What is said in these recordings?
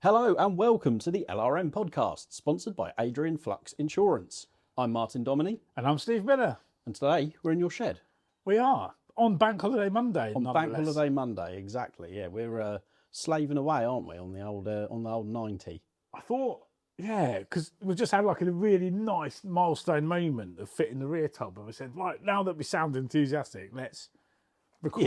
Hello and welcome to the LRM podcast, sponsored by Adrian Flux Insurance. I'm Martin Domoney. And I'm Steve Miller. And today we're in your shed. We are, on Bank Holiday Monday. On Bank Holiday Monday, exactly. Yeah, we're slaving away, aren't we, on the old 90. I thought, yeah, because we just had like a really nice milestone moment of fitting the rear tub. And we said, right, now that we sound enthusiastic, let's record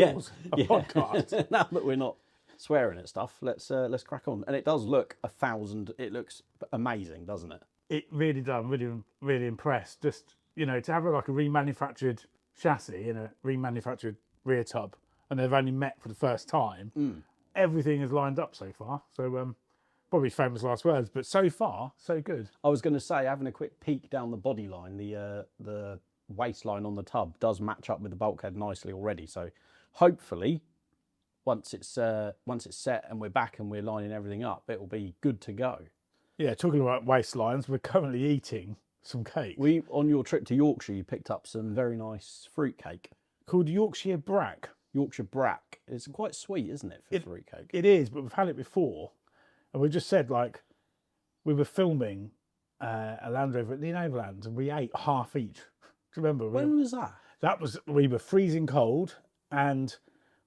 a podcast. Now that we're not swearing at stuff, let's crack on. And it does look 1,000. It looks amazing, doesn't it? It really does. I'm really impressed. Just, you know, to have like a remanufactured chassis and a remanufactured rear tub, and they've only met for the first time. Everything is lined up so far. So probably famous last words, but so far so good. I was going to say, having a quick peek down the body line, the waistline on the tub does match up with the bulkhead nicely already. So hopefully, once it's set and we're back and we're lining everything up, it will be good to go. Yeah, talking about waistlines, we're currently eating some cake. On your trip to Yorkshire, you picked up some very nice fruit cake called Yorkshire brack. Yorkshire brack. It's quite sweet, isn't it, for fruit cake? It is, but we've had it before, and we just said, like, we were filming a Land Rover at the Overlands, and we ate half each. Do you remember? When was that? We were freezing cold, and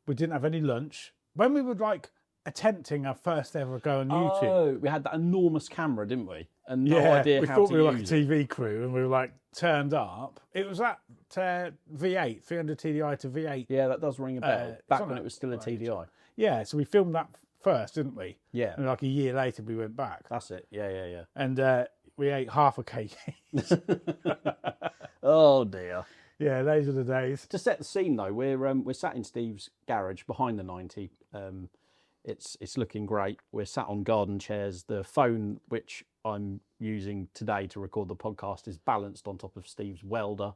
we didn't have any lunch. When we were like attempting our first ever go on YouTube. Oh, we had that enormous camera, didn't we? And no idea we how thought to we were use like a TV crew, and we were like turned up. It was that V8, 300 TDI to V8. Yeah, that does ring a bell. Back when it was still a TDI. Yeah, so we filmed that first, didn't we? Yeah. And like a year later, we went back. That's it. Yeah. And we ate half a cake. Oh dear. Yeah, those are the days. To set the scene though, we're sat in Steve's garage behind the 90. It's looking great. We're sat on garden chairs. The phone which I'm using today to record the podcast is balanced on top of Steve's welder.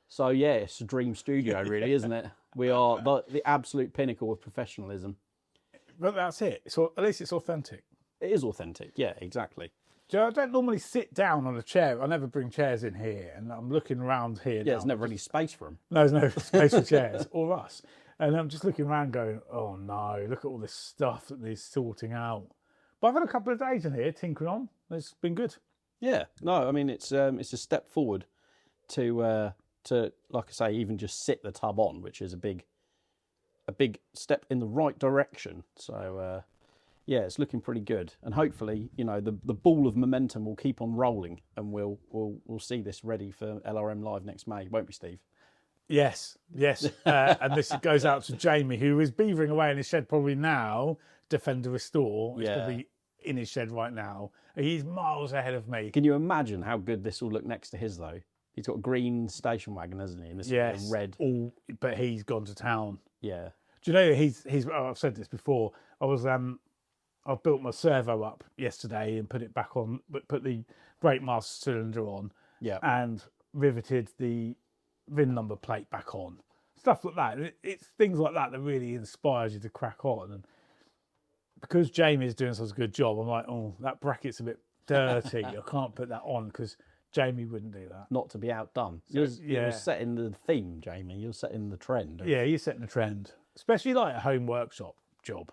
So yeah, it's a dream studio really, isn't it? We are the absolute pinnacle of professionalism. But that's it. So at least it's authentic. It is authentic. Yeah, exactly. I don't normally sit down on a chair. I never bring chairs in here, and I'm looking around here. Yeah, there's never any space for them. No, there's no space for chairs or us. And I'm just looking around going, oh no, look at all this stuff that needs sorting out. But I've had a couple of days in here tinkering on. It's been good. Yeah, no, I mean, it's a step forward to like I say, even just sit the tub on, which is a big step in the right direction. So, yeah, it's looking pretty good. And hopefully, you know, the ball of momentum will keep on rolling, and we'll see this ready for LRM Live next May, won't we, Steve? Yes. And this goes out to Jamie, who is beavering away in his shed probably now, Defender Restore. He's probably in his shed right now. He's miles ahead of me. Can you imagine how good this will look next to his, though? He's got a green station wagon, hasn't he? And this is red. But he's gone to town. Yeah. Do you know, he's I've said this before. I've built my servo up yesterday and put it back on, put the brake master cylinder on, and riveted the VIN number plate back on. Stuff like that. It's things like that that really inspires you to crack on. And because Jamie's doing such a good job, I'm like, oh, that bracket's a bit dirty. I can't put that on because Jamie wouldn't do that. Not to be outdone. So you're setting the theme, Jamie. You're setting the trend. Yeah, you're setting the trend. Especially like a home workshop job.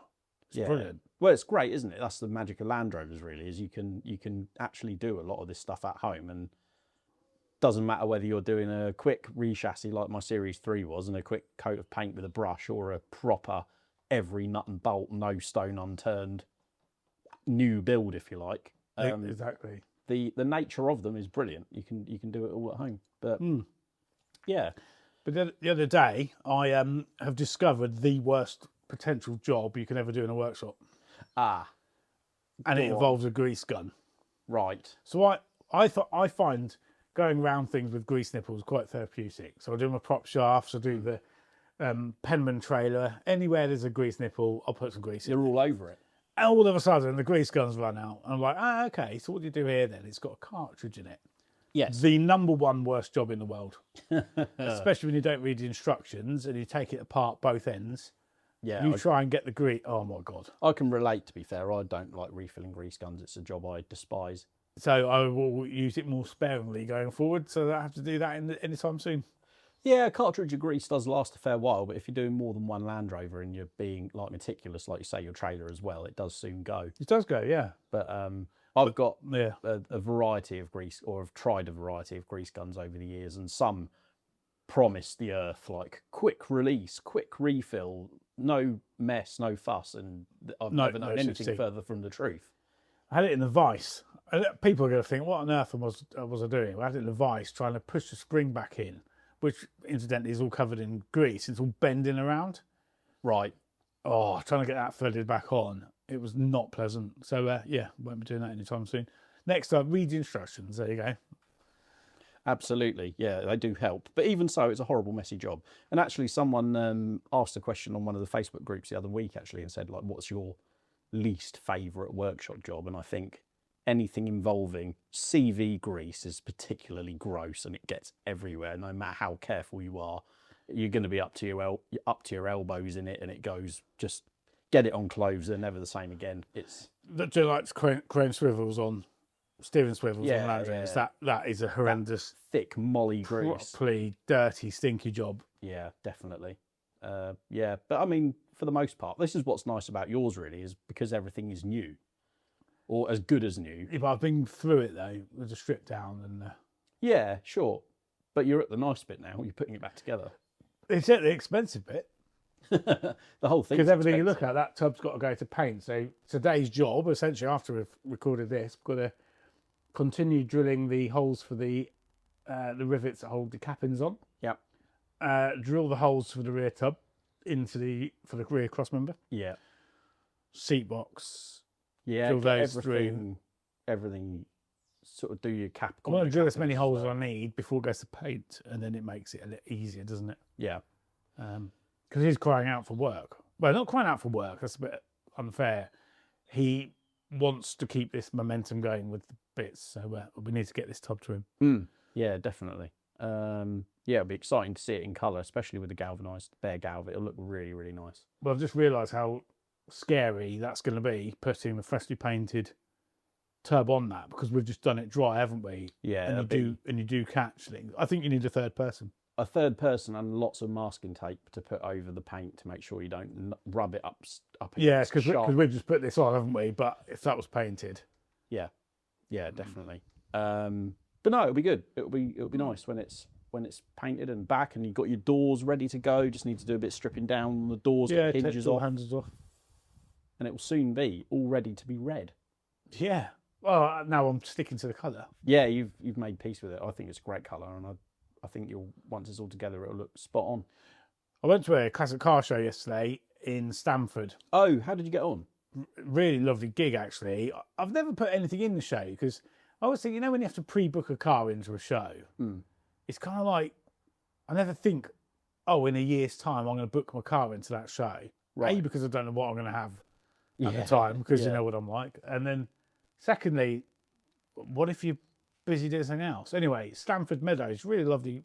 It's brilliant. Well, it's great, isn't it? That's the magic of Land Rovers, really, is you can actually do a lot of this stuff at home, and doesn't matter whether you're doing a quick re-chassis like my Series 3 was and a quick coat of paint with a brush, or a proper every nut and bolt, no stone unturned new build, if you like. Exactly. The nature of them is brilliant. You can do it all at home. But yeah. But the other day, I have discovered the worst potential job you can ever do in a workshop. And it involves a grease gun. Right. So I find going around things with grease nipples quite therapeutic. So I do my prop shafts, I do the Penman trailer. Anywhere there's a grease nipple, I'll put some grease in. You're all over it. And all of a sudden, the grease guns run out. And I'm like, okay, so what do you do here then? It's got a cartridge in it. Yes. The number one worst job in the world. Especially when you don't read the instructions and you take it apart both ends. Yeah. You try and get the grease. Oh my God. I can relate, to be fair. I don't like refilling grease guns. It's a job I despise. So I will use it more sparingly going forward. So I don't have to do that anytime soon. Yeah, cartridge of grease does last a fair while, but if you're doing more than one Land Rover and you're being like meticulous, like you say, your trailer as well, it does soon go. It does go, yeah. But I've got Yeah. a variety of grease, or have tried a variety of grease guns over the years, and some promise the earth like quick release, quick refill, no mess, no fuss, and I've never known anything further from the truth. I had it in the vice. People are going to think, what on earth was I doing? I had it in the vice, trying to push the spring back in, which incidentally is all covered in grease. It's all bending around. Right. Oh, trying to get that threaded back on. It was not pleasant. So, yeah, won't be doing that anytime soon. Next up, read the instructions. There you go. Absolutely. Yeah, they do help. But even so, it's a horrible, messy job. And actually, someone asked a question on one of the Facebook groups the other week, actually, and said, like, what's your least favourite workshop job? And I think anything involving CV grease is particularly gross, and it gets everywhere. No matter how careful you are, you're going to be up to your elbows in it, and it goes, just get it on clothes, they're never the same again. It's do you like crane swivels on steering swivels on Land Rovers? That is a horrendous, thick molly grease, properly dirty, stinky job. Yeah, definitely. Yeah, but I mean, for the most part, this is what's nice about yours, really, is because everything is new, or as good as new. Yeah, but I've been through it though with the strip down and. Yeah, sure, but you're at the nice bit now. You're putting it back together. It's at the expensive bit. The whole thing. Because everything you look at, that tub's got to go to paint. So today's job, essentially, after we've recorded this, we've got to continue drilling the holes for the rivets that hold the cap-ins on. Yep. Drill the holes for the rear tub for the rear crossmember. Yeah. Seat box. Yeah. Drill those through. Everything. Sort of do your cap. I want to drill as many holes as I need before it goes to paint, and then it makes it a little easier, doesn't it? Yeah. Because he's crying out for work. Well, not crying out for work. That's a bit unfair. He wants to keep this momentum going with the bits, so we need to get this tub to him. Yeah, definitely. Yeah, it'll be exciting to see it in colour, especially with the galvanised bare galv. It'll look really, really nice. Well, I've just realised how scary that's going to be, putting the freshly painted tub on that, because we've just done it dry, haven't we? Yeah, and you do catch things. I think you need a third person. A third person and lots of masking tape to put over the paint to make sure you don't rub it up. Yeah, because we've just put this on, haven't we? But if that was painted, yeah, definitely. But no, it'll be good. It'll be nice when it's painted and back, and you've got your doors ready to go. Just need to do a bit of stripping down on the doors, yeah, hinges off, handles off, and it will soon be all ready to be read. Yeah. Well, now I'm sticking to the colour. Yeah, you've made peace with it. I think it's a great colour, and I think once it's all together, it'll look spot on. I went to a classic car show yesterday in Stamford. Oh, how did you get on? Really lovely gig, actually. I've never put anything in the show because I always think, when you have to pre-book a car into a show, it's kind of like, I never think, in a year's time, I'm going to book my car into that show. Right. A, because I don't know what I'm going to have at the time, because you know what I'm like. And then secondly, what if you're busy doing something else? Anyway, Stamford Meadows, really lovely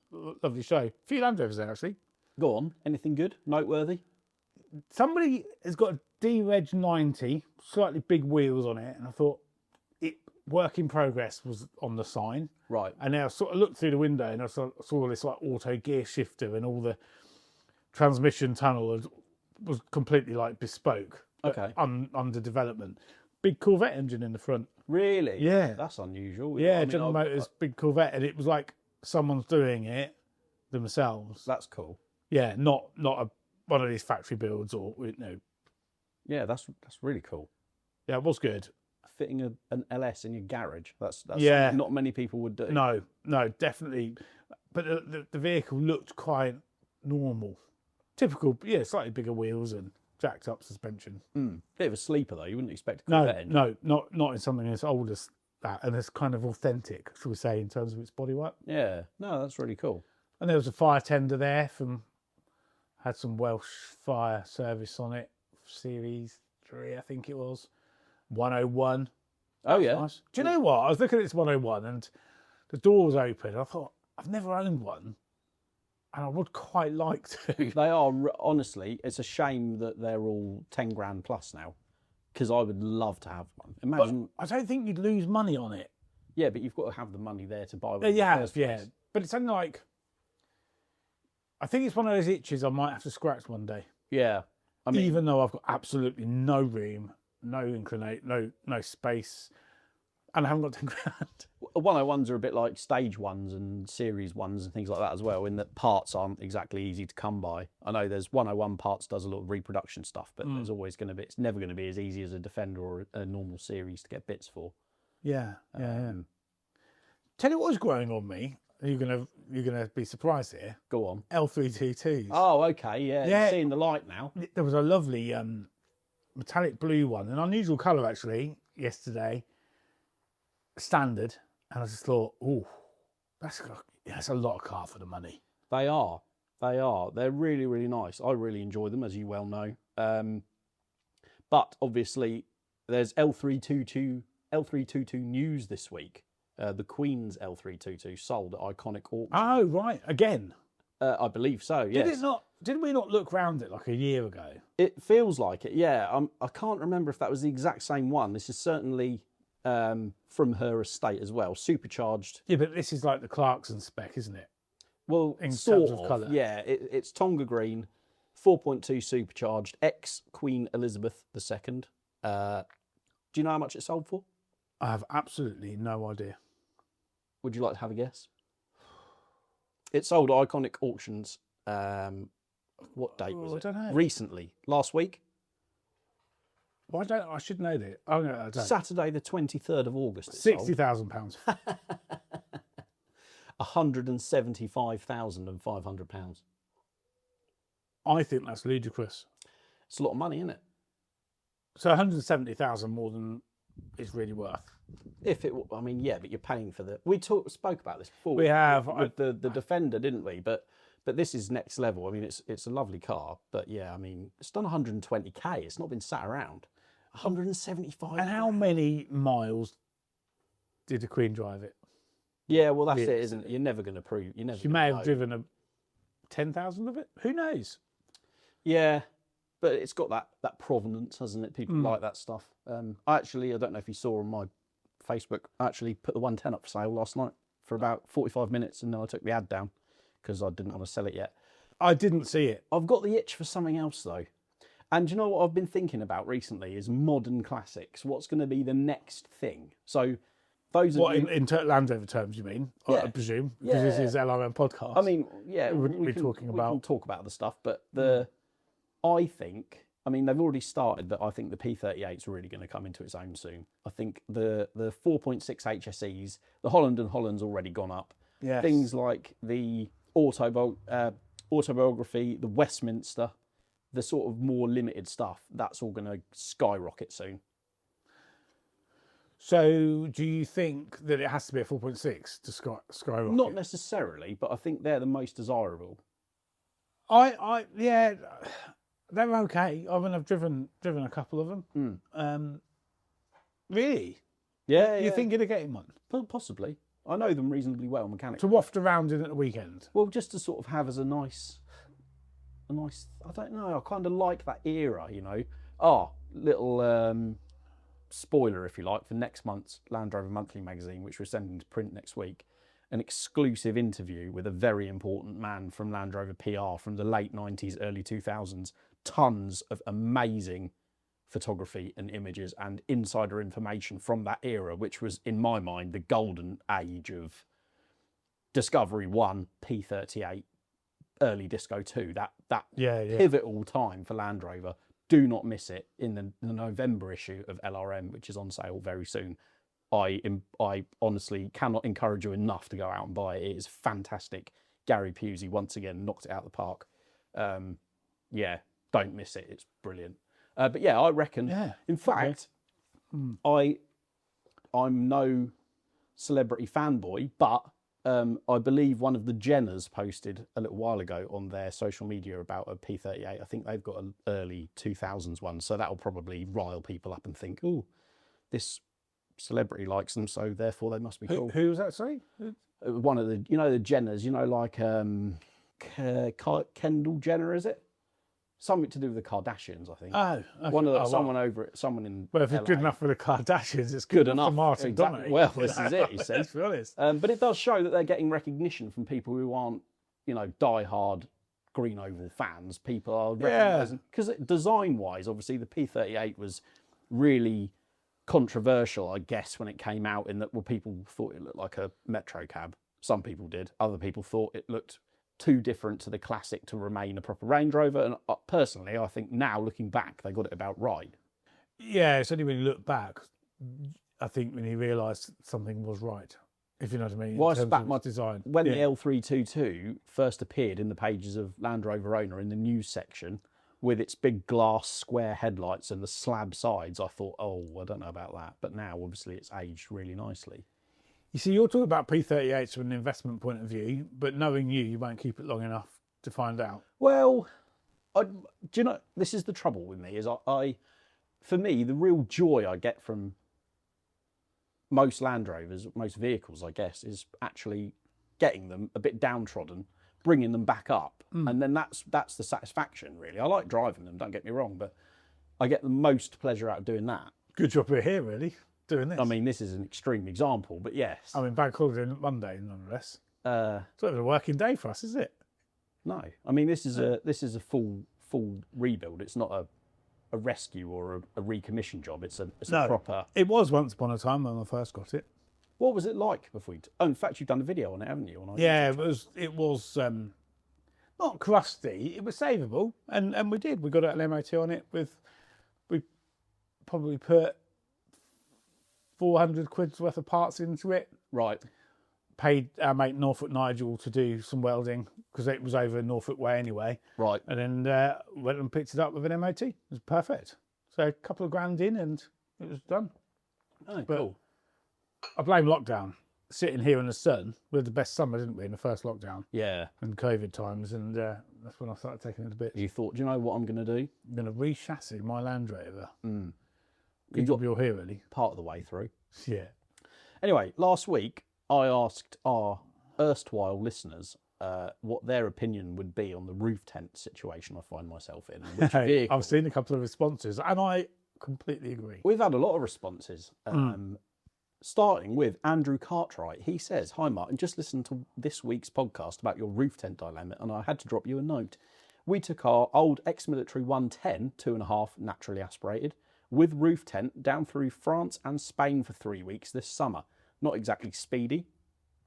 show. A few Land Rovers there, actually. Go on. Anything good? Noteworthy? Somebody has got a D-Reg 90, slightly big wheels on it, and I thought work in progress was on the sign. Right. And then I sort of looked through the window and I saw this like auto gear shifter, and all the transmission tunnel was completely like bespoke. Okay. Under development. Big Corvette engine in the front. Really? Yeah. That's unusual. Yeah, General Motors big Corvette, and it was like someone's doing it themselves. That's cool. Yeah, not one of these factory builds or Yeah, that's really cool. Yeah, it was good. Fitting an LS in your garage. That's something not many people would do. No, definitely. But the vehicle looked quite normal. Typical, slightly bigger wheels and jacked up suspension. Bit of a sleeper though. You wouldn't expect a Corvette engine. No, not in something as old as that, and it's kind of authentic, shall we say, in terms of its bodywork. Yeah, no, that's really cool. And there was a fire tender there had some Welsh fire service on it, Series 3, I think it was. 101. Oh, yeah. Nice. Do you know what? I was looking at this 101 and the door was open. I thought, I've never owned one, and I would quite like to. They are, honestly, it's a shame that they're all 10 grand plus now, because I would love to have one. Imagine. But I don't think you'd lose money on it. Yeah, but you've got to have the money there to buy one. Yeah, but it's only like, I think it's one of those itches I might have to scratch one day. Yeah. I mean, even though I've got absolutely no room, no space, and I haven't got 10 grand. 101s are a bit like stage ones and series ones and things like that as well, in that parts aren't exactly easy to come by. I know there's 101 parts does a lot of reproduction stuff, but there's always going to be, it's never going to be as easy as a Defender or a normal series to get bits for. Yeah. Tell you what was growing on me. You're gonna be surprised here. Go on. L322s. Oh, okay, yeah. Seeing the light now. There was a lovely metallic blue one, an unusual colour actually, yesterday. Standard, and I just thought, oh, that's a lot of car for the money. They are. They're really, really nice. I really enjoy them, as you well know. But obviously, there's L322 news this week. The Queen's L322 sold at Iconic Auction. Oh, right, again. I believe so. Yes. Did we not look round it like a year ago? It feels like it. Yeah. I can't remember if that was the exact same one. This is certainly from her estate as well, supercharged. Yeah, but this is like the Clarkson spec, isn't it? Well, in sort terms of colour. Yeah, it's Tonga green, 4.2 supercharged, ex Queen Elizabeth II. Do you know how much it sold for? I have absolutely no idea. Would you like to have a guess? It sold at Iconic Auctions. What date was it? I don't know. Recently, last week. I should know that. Oh no, I don't. Saturday, the 23rd of August. £60,000. £175,500. I think that's ludicrous. It's a lot of money, isn't it? So 170,000 more than it's really worth. I mean, yeah, but you're paying for the. We spoke about this before. We have with the Defender, didn't we? But this is next level. I mean, it's a lovely car, but yeah, I mean, it's done 120k. It's not been sat around. 175. And how many miles did the Queen drive it? Yeah, well, that's it, isn't it? You're never going to prove. She may have driven 10,000 of it. Who knows? Yeah, but it's got that provenance, hasn't it? People like that stuff. I don't know if you saw on my Facebook, I actually put the 110 up for sale last night for about 45 minutes, and then I took the ad down because I didn't want to sell it yet. I didn't see it. I've got the itch for something else though. And you know what I've been thinking about recently is modern classics. What's going to be the next thing? So those are in Land Rover terms, you mean? Yeah. I presume, because this is LRM podcast. I mean, yeah, we can talk about the stuff, but I think, I mean, they've already started, but I think the P38 is really going to come into its own soon. I think the 4.6 HSEs, the Holland and Holland's already gone up. Yes. Things like the autobiography, the Westminster, the sort of more limited stuff, that's all going to skyrocket soon. So do you think that it has to be a 4.6 to skyrocket? Not necessarily, but I think they're the most desirable. Yeah, they're okay. I mean, I've driven a couple of them. Really? Yeah. You're thinking of getting one? Possibly. I know them reasonably well mechanically. To waft around in at the weekend? Well, just to sort of have as a nice, I don't know, I kind of like that era, you know. Little spoiler, if you like, for next month's Land Rover Monthly magazine, which we're sending to print next week. An exclusive interview with a very important man from Land Rover PR from the late 90s, early 2000s. Tons of amazing photography and images and insider information from that era, which was, in my mind, the golden age of Discovery 1, P38, early Disco 2, that pivotal time for Land Rover. Do not miss it in the November issue of LRM, which is on sale very soon. I honestly cannot encourage you enough to go out and buy it. It is fantastic. Gary Pusey, once again, knocked it out of the park. Yeah, don't miss it. It's brilliant. But yeah, I reckon, in fact, I'm no celebrity fanboy, but I believe one of the Jenners posted a little while ago on their social media about a P38. I think they've got an early 2000s one, so that'll probably rile people up and think, oh, this celebrity likes them, so therefore they must be cool. Who was that, sorry? One of the, the Jenners, like Kendall Jenner, is it? Something to do with the Kardashians, I think. Oh, okay. Someone in. Well, if it's good enough for the Kardashians, it's good enough for Martin. Exactly. Well, this is it. He says. Let's be honest. But it does show that they're getting recognition from people who aren't, die-hard green oval fans, people are recognising, because design-wise, obviously the P38 was really controversial, I guess, when it came out, in that, well, people thought it looked like a metro cab. Some people did. Other people thought it looked too different to the classic to remain a proper Range Rover. And personally, I think now, looking back, they got it about right. Yeah, it's only when you look back, I think, when you realise something was right, if you know what I mean. Well, in terms back of my design. When the L322 first appeared in the pages of Land Rover Owner in the news section, with its big glass square headlights and the slab sides, I thought, oh, I don't know about that. But now, obviously, it's aged really nicely. You see, you're talking about P38s from an investment point of view, but knowing you won't keep it long enough to find out. Well, do you know, this is the trouble with me, is for me, the real joy I get from most Land Rovers, most vehicles, I guess, is actually getting them a bit downtrodden, bringing them back up. And then that's the satisfaction, really. I like driving them, don't get me wrong, but I get the most pleasure out of doing that. Good job we're here, really, doing this. I mean, this is an extreme example, but yes. I mean, bank holiday Monday, nonetheless. It's not even a working day for us, is it? No. I mean, this is a full rebuild. It's not a rescue or a recommission job. It's a proper... It was once upon a time when I first got it. What was it like before you... Oh, in fact, you've done a video on it, haven't you? Yeah, it was not crusty. It was savable, and we did. We got an MOT on it we probably put 400 quid's worth of parts into it. Right. Paid our mate Norfolk Nigel to do some welding, because it was over Norfolk Way anyway. Right. And then went and picked it up with an MOT. It was perfect. So a couple of grand in and it was done. Oh, but cool. I blame lockdown. Sitting here in the sun, we had the best summer, didn't we, in the first lockdown? Yeah. And COVID times, and that's when I started taking it a bit. You thought, do you know what I'm going to do? I'm going to re-chassis my Land Rover. Mm. Good job you're here, really. Part of the way through. Yeah. Anyway, last week I asked our erstwhile listeners what their opinion would be on the roof tent situation I find myself in. Which vehicle. I've seen a couple of responses, and I completely agree. We've had a lot of responses. Starting with Andrew Cartwright. He says, "Hi Martin, just listened to this week's podcast about your roof tent dilemma and I had to drop you a note. We took our old ex-military 110, 2.5 naturally aspirated, with roof tent down through France and Spain for 3 weeks this summer. Not exactly speedy,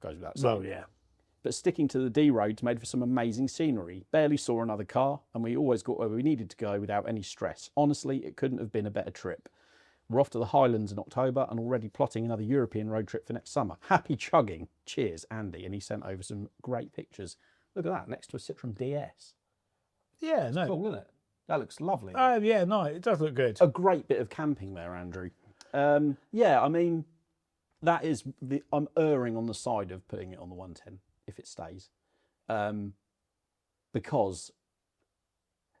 goes without saying. Well, yeah. But sticking to the D roads made for some amazing scenery. Barely saw another car and we always got where we needed to go without any stress. Honestly, it couldn't have been a better trip. We're off to the Highlands in October and already plotting another European road trip for next summer. Happy chugging. Cheers, Andy." And he sent over some great pictures. Look at that, next to a Citroen DS. Yeah, no. Cool, isn't it? That looks lovely. Yeah, no, it does look good. A great bit of camping there, Andrew. Yeah, I mean, that is I'm erring on the side of putting it on the 110 if it stays, because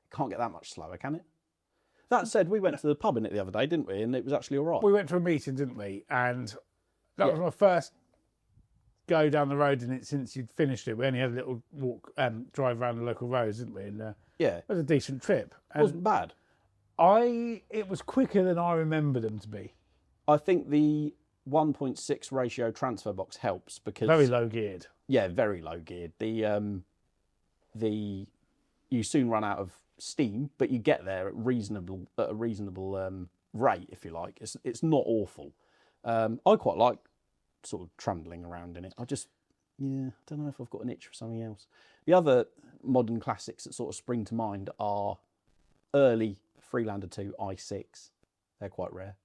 it can't get that much slower, can it? That said, we went to the pub in it the other day, didn't we? And it was actually all right. We went to a meeting, didn't we? And that was my first go down the road in it since you'd finished it. We only had a little walk, drive around the local roads, didn't we? And yeah, it was a decent trip. It wasn't bad. It was quicker than I remember them to be. I think the 1.6 ratio transfer box helps because very low geared. Yeah, very low geared. You soon run out of steam, but you get there at a reasonable rate, if you like. It's not awful. I quite like sort of trundling around in it. I don't know if I've got an itch for something else. The other modern classics that sort of spring to mind are early Freelander 2 i6. They're quite rare.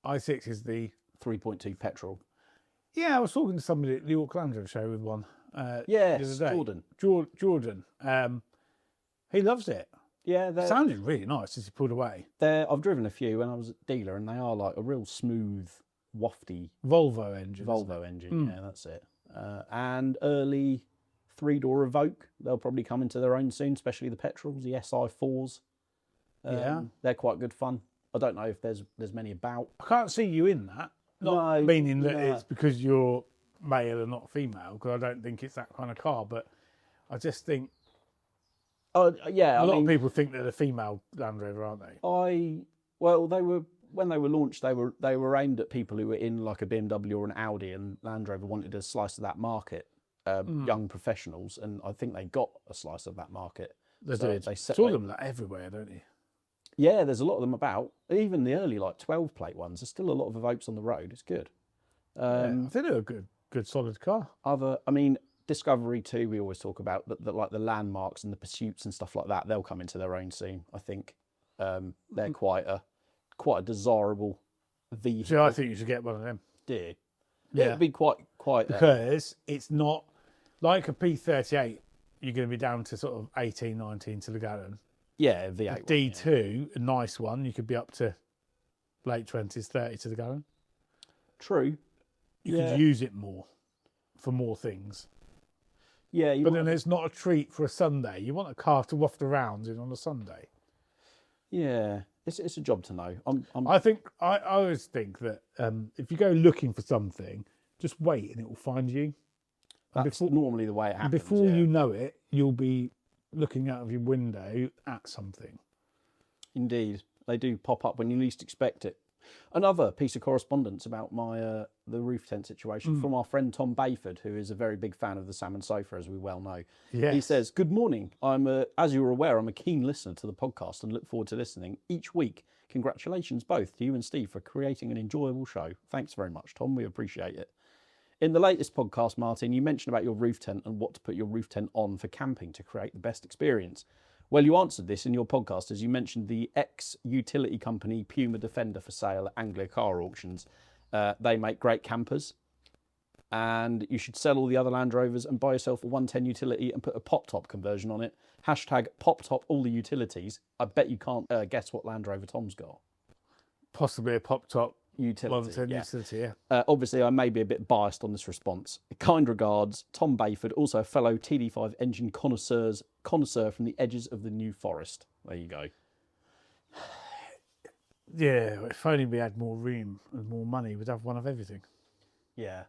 i6 is the 3.2 petrol. Yeah, I was talking to somebody at the York Land Rover show with one. Yes, the other day. Jordan. He loves it. Yeah, it sounded really nice as he pulled away. I've driven a few when I was at dealer, and they are like a real smooth, wafty Volvo engine. Yeah, that's it. And early 3-door Evoque. They'll probably come into their own soon, especially the petrols, the SI4s. They're quite good fun. I don't know if there's many about. I can't see you in that. Not meaning that it's because you're male and not female, because I don't think it's that kind of car. But I just think. A lot of people think they're a female Land Rover, aren't they? When they were launched, they were aimed at people who were in like a BMW or an Audi, and Land Rover wanted a slice of that market. young professionals, and I think they got a slice of that market. They did. They saw them like everywhere, don't you? Yeah, there's a lot of them about. Even the early 12 plate ones. There's still a lot of Evokes on the road. It's good. I think they're a good solid car. Discovery 2, we always talk about that, like the landmarks and the pursuits and stuff like that. They'll come into their own soon. I think they're quite a desirable vehicle. See, I think you should get one of them. Dear. Yeah, it'd be quite because it's not like a P38. You're going to be down to sort of 18, 19 to the gallon. Yeah, V8. D2, a nice one, you could be up to late 20s, 30 to the gallon. True. You could use it more for more things. Yeah, but then it's not a treat for a Sunday. You want a car to waft around in on a Sunday. Yeah, it's a job to know. I always think that if you go looking for something, just wait and it will find you. That's normally the way it happens. Before you know it, you'll be looking out of your window at something. Indeed, they do pop up when you least expect it. Another piece of correspondence about the roof tent situation from our friend Tom Bayford, who is a very big fan of the Salmon Sofa, as we well know. Yes. He says, "Good morning. As you're aware, I'm a keen listener to the podcast and look forward to listening each week. Congratulations both to you and Steve for creating an enjoyable show. Thanks very much, Tom. We appreciate it. In the latest podcast, Martin, you mentioned about your roof tent and what to put your roof tent on for camping to create the best experience. Well, you answered this in your podcast as you mentioned the ex-utility company Puma Defender for sale at Anglia Car Auctions. They make great campers, and you should sell all the other Land Rovers and buy yourself a 110 utility and put a pop-top conversion on it. Hashtag pop-top all the utilities. I bet you can't guess what Land Rover Tom's got. Possibly a pop-top utility. Utility, yeah. Obviously, I may be a bit biased on this response. Kind regards, Tom Bayford, also a fellow TD5 engine connoisseur from the edges of the New Forest. There you go. Yeah, if only we had more room and more money, we'd have one of everything. Yeah,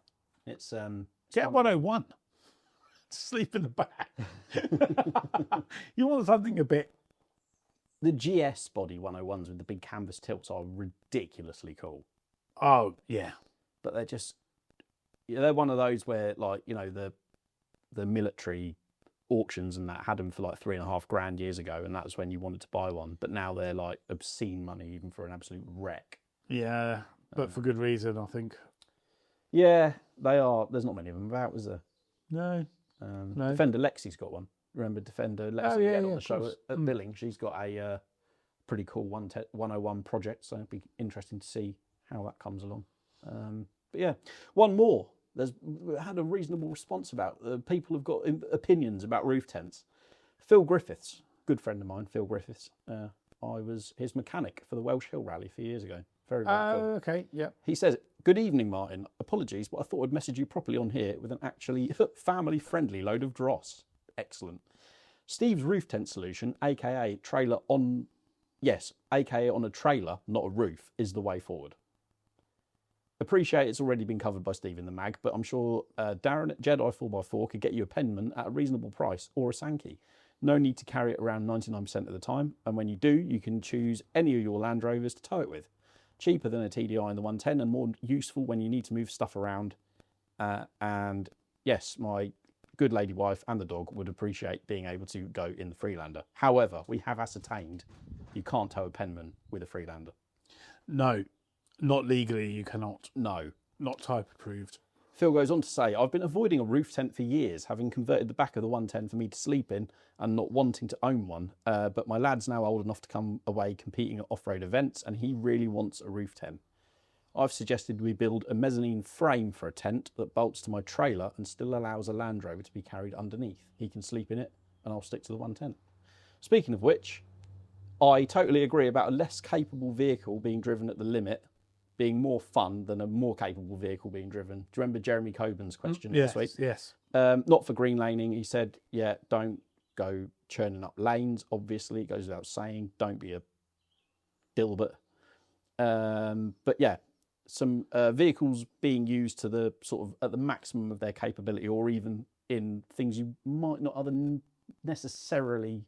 it's get 101. Sleep in the back. You want something a bit. The GS body 101s with the big canvas tilts are ridiculously cool. Oh yeah, but they're one of those where, like, you know, the military auctions and that had them for like $3,500 years ago, and that was when you wanted to buy one. But now they're like obscene money, even for an absolute wreck. Yeah, but for good reason, I think. Yeah, they are. There's not many of them about, is there? No. No. Defender Lexi's got one. Remember Defender Lexi? Oh, yeah, on the show at Billing. She's got a pretty cool 101 project, so it'd be interesting to see how that comes along. But yeah, one more. We had a reasonable response about. People have got opinions about roof tents. Phil Griffiths, good friend of mine, Phil Griffiths. I was his mechanic for the Welsh Hill Rally a few years ago. Very, very cool. Okay, yeah. He says, "Good evening, Martin. Apologies, but I thought I'd message you properly on here with an actually family-friendly load of dross." Excellent. Steve's roof tent solution, aka on a trailer, not a roof, is the way forward. Appreciate it's already been covered by Steve in the mag, but I'm sure Darren at Jedi 4x4 could get you a Penman at a reasonable price, or a Sankey. No need to carry it around 99% of the time, and when you do, you can choose any of your Land Rovers to tow it with. Cheaper than a TDI in the 110 and more useful when you need to move stuff around. And yes, my good lady wife and the dog would appreciate being able to go in the Freelander. However, we have ascertained you can't tow a Penman with a Freelander. No, not legally you cannot. No. Not type approved. Phil goes on to say, "I've been avoiding a roof tent for years, having converted the back of the 110 for me to sleep in and not wanting to own one. But my lad's now old enough to come away competing at off-road events, and he really wants a roof tent. I've suggested we build a mezzanine frame for a tent that bolts to my trailer and still allows a Land Rover to be carried underneath. He can sleep in it, and I'll stick to the 110. Speaking of which, I totally agree about a less capable vehicle being driven at the limit being more fun than a more capable vehicle being driven. Do you remember Jeremy Coburn's question this week? Yes. Not for green laning. He said, yeah, don't go churning up lanes. Obviously, it goes without saying. Don't be a dilbert. But yeah, some vehicles being used to the sort of at the maximum of their capability, or even in things you might not necessarily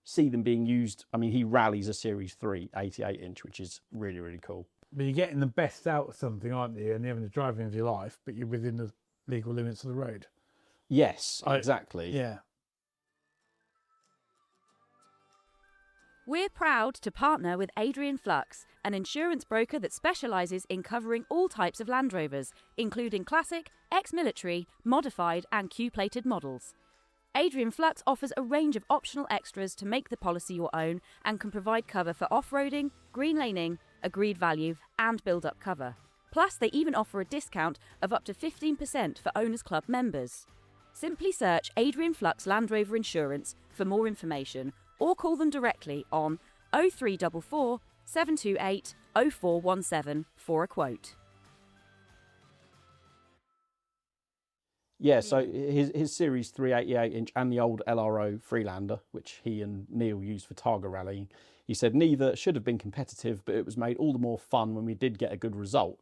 see them being used. I mean, he rallies a Series 3 88-inch, which is really, really cool. But you're getting the best out of something, aren't you? And you're having the driving of your life, but you're within the legal limits of the road. Yes, exactly. Yeah. We're proud to partner with Adrian Flux, an insurance broker that specialises in covering all types of Land Rovers, including classic, ex-military, modified and Q-plated models. Adrian Flux offers a range of optional extras to make the policy your own and can provide cover for off-roading, green laning, agreed value and build-up cover. Plus, they even offer a discount of up to 15% for Owners Club members. Simply search Adrian Flux Land Rover Insurance for more information or call them directly on 0344 728 0417 for a quote. Yeah, so his Series 388-inch and the old LRO Freelander, which he and Neil used for Targa rallying, he said neither should have been competitive, but it was made all the more fun when we did get a good result.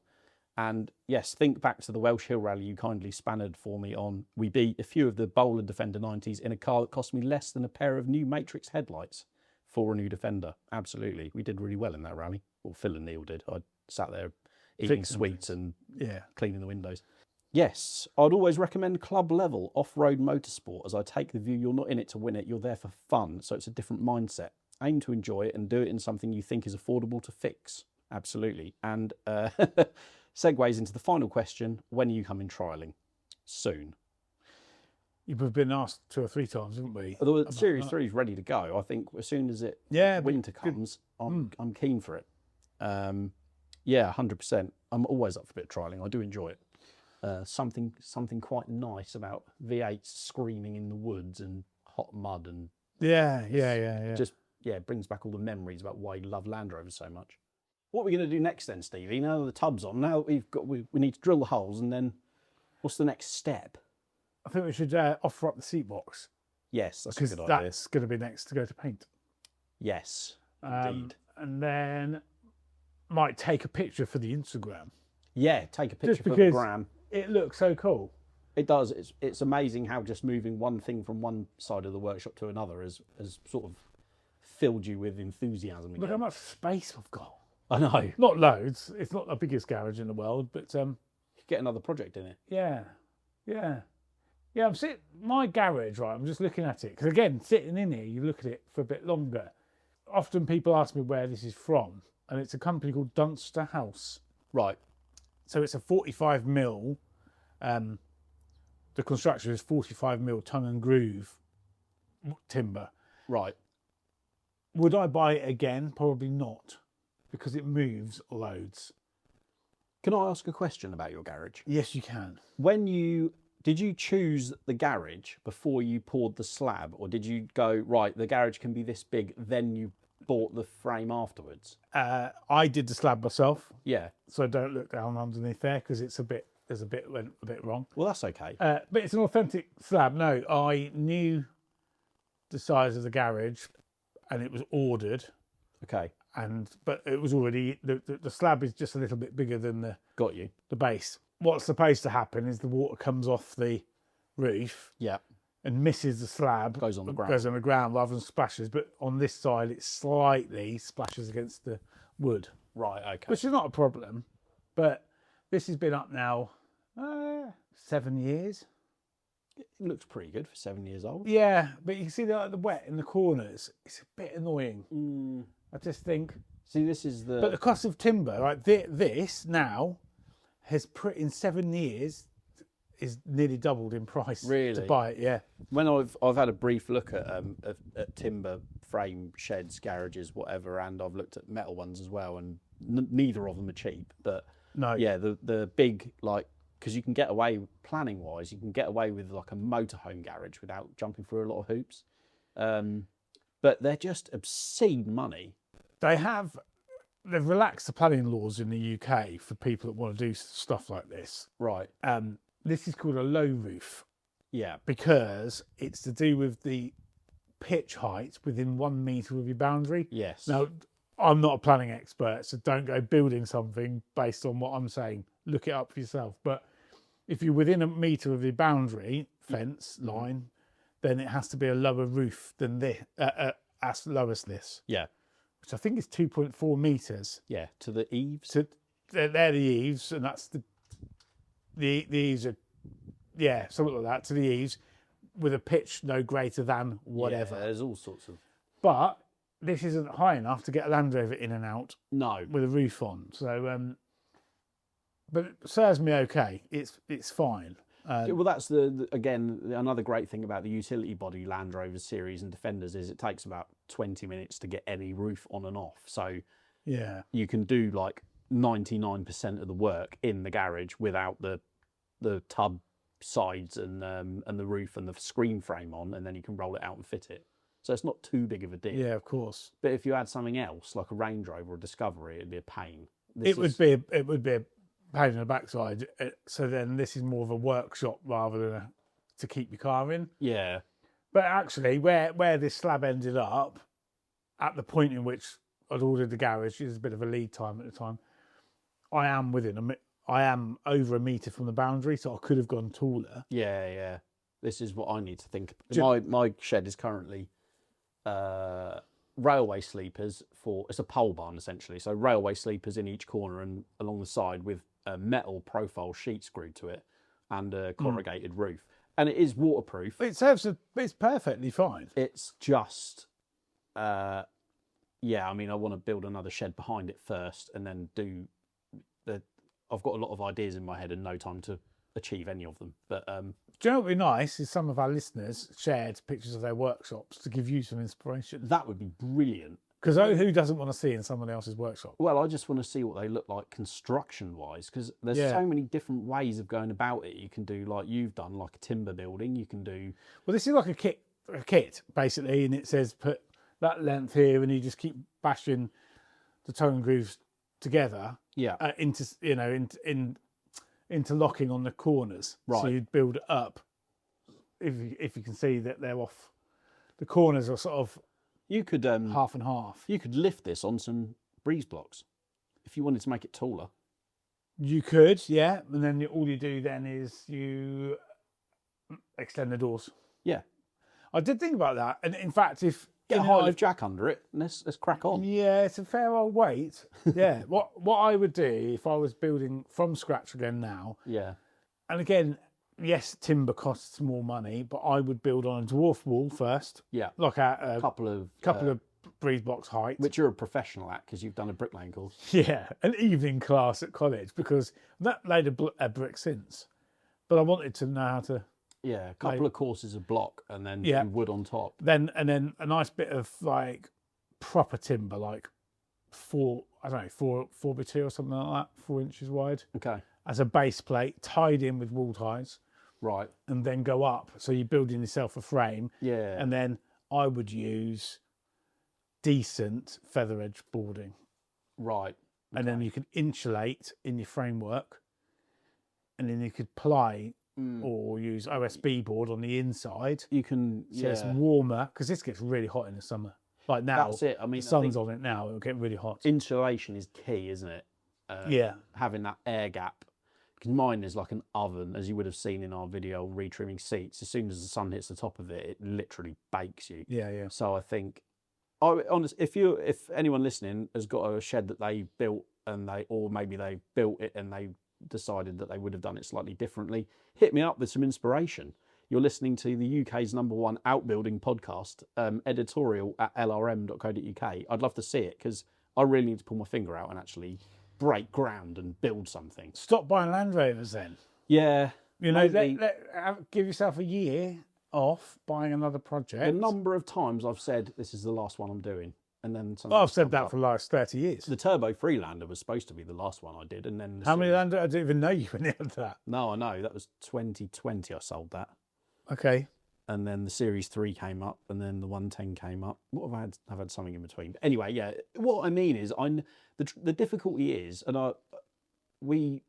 And yes, think back to the Welsh Hill Rally you kindly spannered for me on. We beat a few of the Bowler Defender 90s in a car that cost me less than a pair of new Matrix headlights for a new Defender. Absolutely. We did really well in that rally. Well, Phil and Neil did. I sat there eating sweets and cleaning the windows. Yes, I'd always recommend club level off-road motorsport, as I take the view you're not in it to win it, you're there for fun, so it's a different mindset. Aim to enjoy it and do it in something you think is affordable to fix. Absolutely. And segues into the final question, when are you coming trialling? Soon. You've been asked 2 or 3 times, haven't we? The Series 3 is ready to go. I think as soon as winter comes, I'm keen for it. 100%. I'm always up for a bit of trialling. I do enjoy it. Something quite nice about V8 screaming in the woods and hot mud and just it brings back all the memories about why you love Land Rovers so much. What are we going to do next then, Stevie? Now the tub's on, now we need to drill the holes, and then what's the next step? I think we should offer up the seat box. Yes, that's a good idea. Because that's going to be next to go to paint. Yes, indeed. And then might take a picture for the Instagram. Yeah, take a picture for the gram. It looks so cool. It does. It's amazing how just moving one thing from one side of the workshop to another has sort of filled you with enthusiasm again. Look how much space we've got. I know. Not loads. It's not the biggest garage in the world, but get another project in it. Yeah. I'm sitting my garage, right? I'm just looking at it because again, sitting in here, you look at it for a bit longer. Often people ask me where this is from, and it's a company called Dunster House. Right. So it's a 45mm. The construction is 45mm tongue and groove timber. Right. Would I buy it again? Probably not, because it moves loads. Can I ask a question about your garage? Yes, you can. Did you choose the garage before you poured the slab, or did you go, right, the garage can be this big, then you bought the frame afterwards? I did the slab myself. Yeah. So don't look down underneath there because went a bit wrong. Well, that's okay. But it's an authentic slab. No, I knew the size of the garage, and it was ordered. Okay. But it was already the slab is just a little bit bigger than the base. What's supposed to happen is the water comes off the roof. Yeah. And misses the slab. Goes on the ground rather than splashes. But on this side, it slightly splashes against the wood. Right, okay. Which is not a problem. But this has been up now 7 years. It looks pretty good for 7 years old. Yeah, but you can see the wet in the corners. It's a bit annoying. I just think... See, this is the... But the cost of timber, right? This now has put in 7 years... is nearly doubled in price. Really? To buy it, yeah. When I've had a brief look at timber frame sheds, garages, whatever, and I've looked at metal ones as well, and neither of them are cheap. But no, yeah, the big, like, because you can get away planning wise, you can get away with like a motorhome garage without jumping through a lot of hoops. But they're just obscene money. They've relaxed the planning laws in the UK for people that want to do stuff like this. Right. This is called a low roof. Yeah. Because it's to do with the pitch height within 1 metre of your boundary. Yes. Now, I'm not a planning expert, so don't go building something based on what I'm saying. Look it up for yourself. But if you're within 1 metre of your boundary fence line, then it has to be a lower roof than this, as low as this. Yeah. Which I think is 2.4 metres. Yeah, to the eaves. So they're the eaves, and that's the eaves are something like that, to the eaves, with a pitch no greater than whatever. Yeah, there's all sorts of... But this isn't high enough to get a Land Rover in and out. No. With a roof on. So, but it serves me okay. It's fine. Well, that's again another great thing about the utility body Land Rover series and Defenders is it takes about 20 minutes to get any roof on and off. So yeah, you can do like 99% of the work in the garage without the tub sides and the roof and the screen frame on, and then you can roll it out and fit it. So it's not too big of a deal. Yeah, of course. But if you had something else like a Range Rover or a Discovery, it'd be a pain. It would be a pain in the backside. So then this is more of a workshop rather than to keep your car in. Yeah. But actually, where this slab ended up, at the point in which I'd ordered the garage, there's a bit of a lead time at the time. I am over a metre from the boundary, so I could have gone taller. Yeah, yeah. This is what I need to think. My shed is currently railway sleepers it's a pole barn essentially. So railway sleepers in each corner and along the side with a metal profile sheet screwed to it and a corrugated roof. And it is waterproof. It's perfectly fine. It's just, I mean, I want to build another shed behind it first and then I've got a lot of ideas in my head and no time to achieve any of them. But do you know what would be nice is some of our listeners shared pictures of their workshops to give you some inspiration. That would be brilliant. Because who doesn't want to see in someone else's workshop? Well, I just want to see what they look like construction-wise, because there's so many different ways of going about it. You can do like you've done, like a timber building. You can do... Well, this is like a kit, basically, and it says put that length here, and you just keep bashing the tone grooves together. Yeah. Interlocking on the corners. Right. So you'd build it up. If you can see that they're off, the corners are sort of... You could half and half. You could lift this on some breeze blocks if you wanted to make it taller. You could, yeah. And then all you do then is you extend the doors. Yeah. I did think about that. And in fact, if... Get a high lift jack under it and let's crack on. Yeah, it's a fair old weight. Yeah. What I would do if I was building from scratch again now... Yeah. And again... Yes, timber costs more money, but I would build on a dwarf wall first. Yeah, like a couple of breeze box height, which you're a professional at because you've done a bricklaying course. Yeah, an evening class at college because that laid a brick since, but I wanted to know how to. Yeah, a couple of courses of block and then wood on top. Then a nice bit of like proper timber, like 4 by 2 or something like that, 4 inches wide. Okay. As a base plate, tied in with wall ties. Right. And then go up. So you're building yourself a frame. Yeah. And then I would use decent feather edge boarding. Right. Okay. And then you could insulate in your framework. And then you could ply or use OSB board on the inside. You can, so it's warmer, because this gets really hot in the summer. Like now, that's it. I mean, the sun's on it now, it'll get really hot. Insulation is key, isn't it? Having that air gap. Because mine is like an oven, as you would have seen in our video on retrimming seats. As soon as the sun hits the top of it, it literally bakes you. Yeah, yeah. So I think, if anyone listening has got a shed that they built or maybe they built it and they decided that they would have done it slightly differently, hit me up with some inspiration. You're listening to the UK's #1 outbuilding podcast, editorial at lrm.co.uk. I'd love to see it because I really need to pull my finger out and actually break ground and build something. Stop buying Land Rovers then. Yeah. You know, give yourself a year off buying another project. A number of times I've said, this is the last one I'm doing. And then I've said that for the last 30 years. The Turbo Freelander was supposed to be the last one I did. And then how many Land Rovers? I didn't even know you went into that. No, I know. That was 2020 I sold that. Okay. And then the Series 3 came up, and then the 110 came up. What have I had? I've had something in between. But anyway, yeah. What I mean is, the difficulty is, and we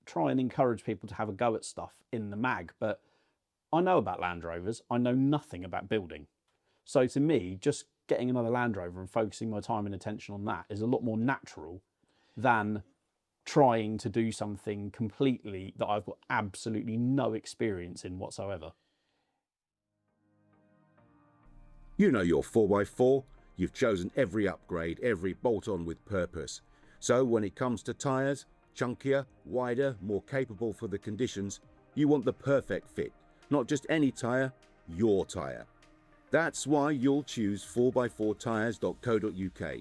try and encourage people to have a go at stuff in the mag, but I know about Land Rovers. I know nothing about building. So to me, just getting another Land Rover and focusing my time and attention on that is a lot more natural than trying to do something completely that I've got absolutely no experience in whatsoever. You know your 4x4, you've chosen every upgrade, every bolt-on with purpose. So when it comes to tyres, chunkier, wider, more capable for the conditions, You want the perfect fit, not just any tyre, your tyre. That's why you'll choose 4x4tyres.co.uk,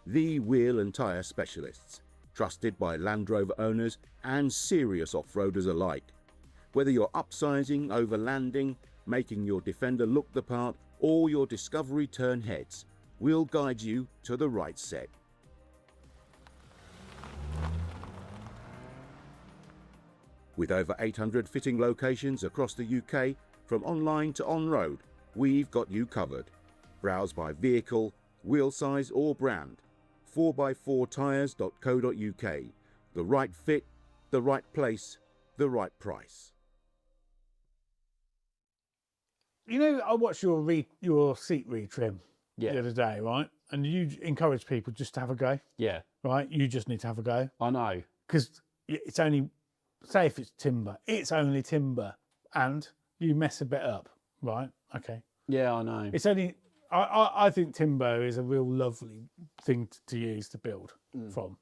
the wheel and tyre specialists, trusted by Land Rover owners and serious off-roaders alike. Whether you're upsizing, overlanding, making your Defender look the part, or your Discovery turn heads, we'll guide you to the right set. With over 800 fitting locations across the UK, from online to on-road, we've got you covered. Browse by vehicle, wheel size or brand. 4x4tyres.co.uk. The right fit, the right place, the right price. You know, I watched your seat retrim the other day, right? And you encourage people just to have a go. Yeah. Right? You just need to have a go. I know. Because it's only, say if it's timber, it's only timber. And you mess a bit up, right? Okay. Yeah, I know. It's only, I think timber is a real lovely thing to use to build from.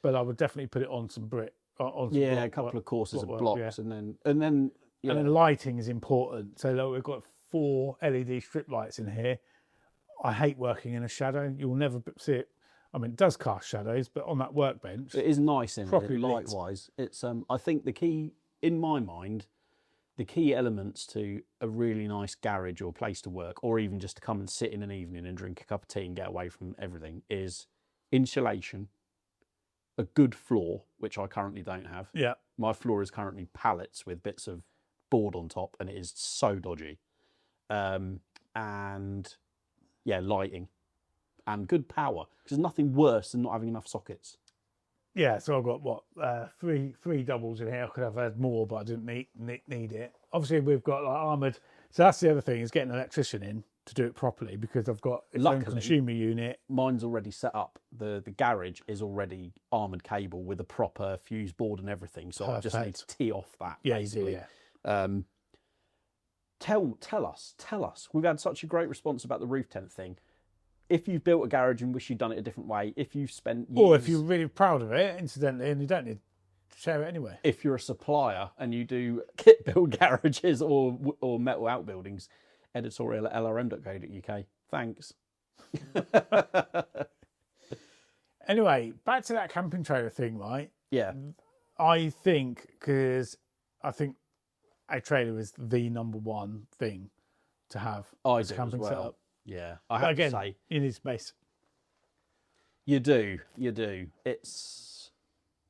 But I would definitely put it on some brick. A couple of courses of blocks, and then lighting is important. So like, we've got 4 LED strip lights in here. I hate working in a shadow. You'll never see it. I mean, it does cast shadows, but on that workbench, it is nice in properly it. Likewise, it's I think the key in my mind, the key elements to a really nice garage or place to work, or even just to come and sit in an evening and drink a cup of tea and get away from everything, is insulation, a good floor, which I currently don't have. Yeah, my floor is currently pallets with bits of board on top, and it is so dodgy. And yeah, lighting and good power, because there's nothing worse than not having enough sockets. Yeah, so I've got three doubles in here. I could have had more, but I didn't need it. Obviously, we've got like armoured. So that's the other thing, is getting an electrician in to do it properly, because I've got its own consumer unit. Mine's already set up. The garage is already armoured cable with a proper fuse board and everything. So I just need to tee off that. Yeah, basically. You do, yeah. Tell us. We've had such a great response about the roof tent thing. If you've built a garage and wish you'd done it a different way, if you've spent years... Or if you're really proud of it, incidentally, and you don't need to share it anyway. If you're a supplier and you do kit build garages or metal outbuildings, editorial at lrm.co.uk. Thanks. Anyway, back to that camping trailer thing, right? Yeah. I think a trailer is the number one thing to have. I do camping as well. setup. Yeah, I have to say, you need space. You do. It's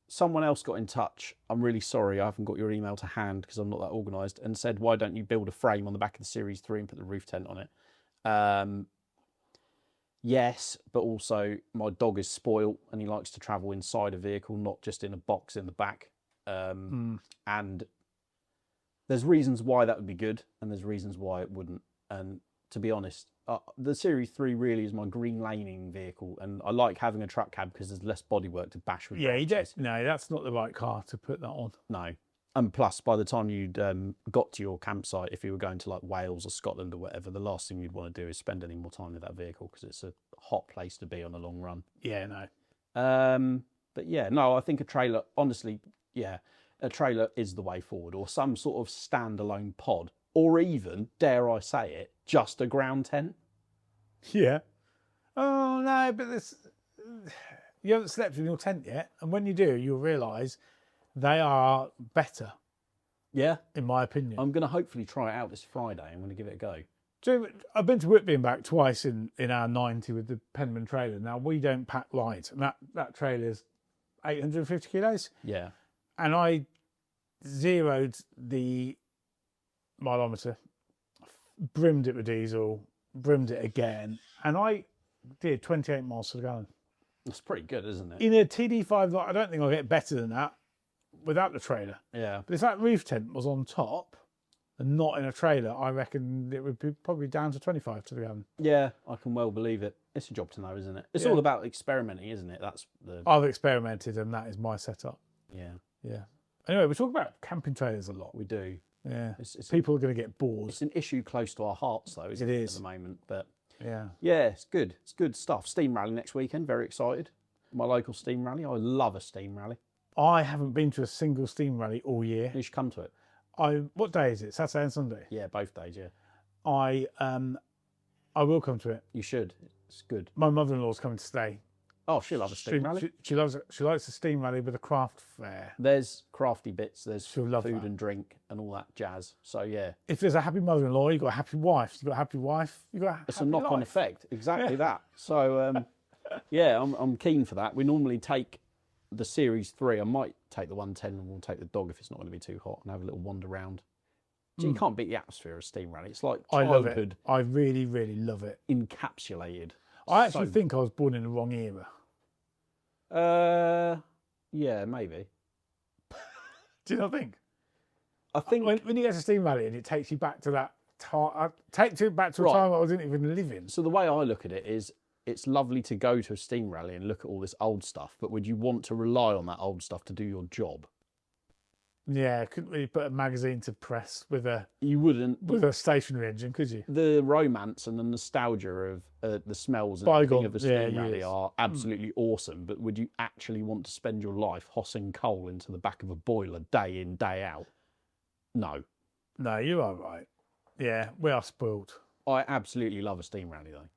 someone else got in touch. I'm really sorry, I haven't got your email to hand because I'm not that organised, and said, why don't you build a frame on the back of the Series 3 and put the roof tent on it? Yes, but also my dog is spoilt and he likes to travel inside a vehicle, not just in a box in the back. And there's reasons why that would be good, and there's reasons why it wouldn't. And to be honest, the Series 3 really is my green laning vehicle, and I like having a truck cab because there's less bodywork to bash with. Yeah, you don't. No, that's not the right car to put that on. No. And plus, by the time you'd got to your campsite, if you were going to like Wales or Scotland or whatever, the last thing you'd want to do is spend any more time with that vehicle, because it's a hot place to be on a long run. Yeah, no. But yeah, no, I think a trailer, honestly, yeah, a trailer is the way forward, or some sort of standalone pod, or even, dare I say it, just a ground tent. Yeah. Oh, no, but you haven't slept in your tent yet, and when you do, you'll realise they are better. Yeah. In my opinion. I'm going to hopefully try it out this Friday. I'm going to give it a go. So I've been to Whitby and back twice in our 90 with the Penman trailer. Now, we don't pack light, and that trailer is 850 kilos. Yeah. And I zeroed the mileometer, brimmed it with diesel, brimmed it again, and I did 28 miles to the gallon. That's pretty good, isn't it? In a TD5, I don't think I'll get better than that without the trailer. Yeah. But if that roof tent was on top and not in a trailer, I reckon it would be probably down to 25 to the gallon. Yeah, I can well believe it. It's a job to know, isn't it? It's all about experimenting, isn't it? That's the... I've experimented, and that is my setup. Yeah. Yeah. Anyway, we talk about camping trailers a lot. We do. Yeah. People are going to get bored. It's an issue close to our hearts, though, isn't it, at the moment? But yeah, it's good. It's good stuff. Steam rally next weekend. Very excited. My local steam rally. I love a steam rally. I haven't been to a single steam rally all year. You should come to it. What day is it? Saturday and Sunday. Yeah, both days. Yeah, I will come to it. you should. It's good. My mother-in-law's coming to stay. Oh, she'll have a steam rally. She loves it. She likes the steam rally with a craft fair. There's crafty bits. There's She'll love food that. and drink and all that jazz. So yeah, If there's a happy mother-in-law, you've got a happy wife. You've got a happy wife. You've got a it's a happy knock-on life. effect. Exactly that. So yeah, I'm keen for that. We normally take the Series 3. I might take the 110 and we'll take the dog if it's not going to be too hot and have a little wander around. So you can't beat the atmosphere of a steam rally. It's like I love it. childhood I really, really love it. encapsulated. I actually think I was born in the wrong era. Yeah, maybe. Do you not think? I think When you get to steam rally and it takes you back to that time, takes you back to a Right. time I wasn't even living. so. The way I look at it is, it's lovely to go to a steam rally and look at all this old stuff, but would you want to rely on that old stuff to do your job? Yeah, couldn't really put a magazine to press with a You wouldn't. stationary engine, could you? The romance and the nostalgia of the smells and Bygone, everything of a yeah, steam rally years. are absolutely awesome, but would you actually want to spend your life hossing coal into the back of a boiler day in, day out? No. No, you are right. Yeah, we are spoiled. I absolutely love a steam rally though.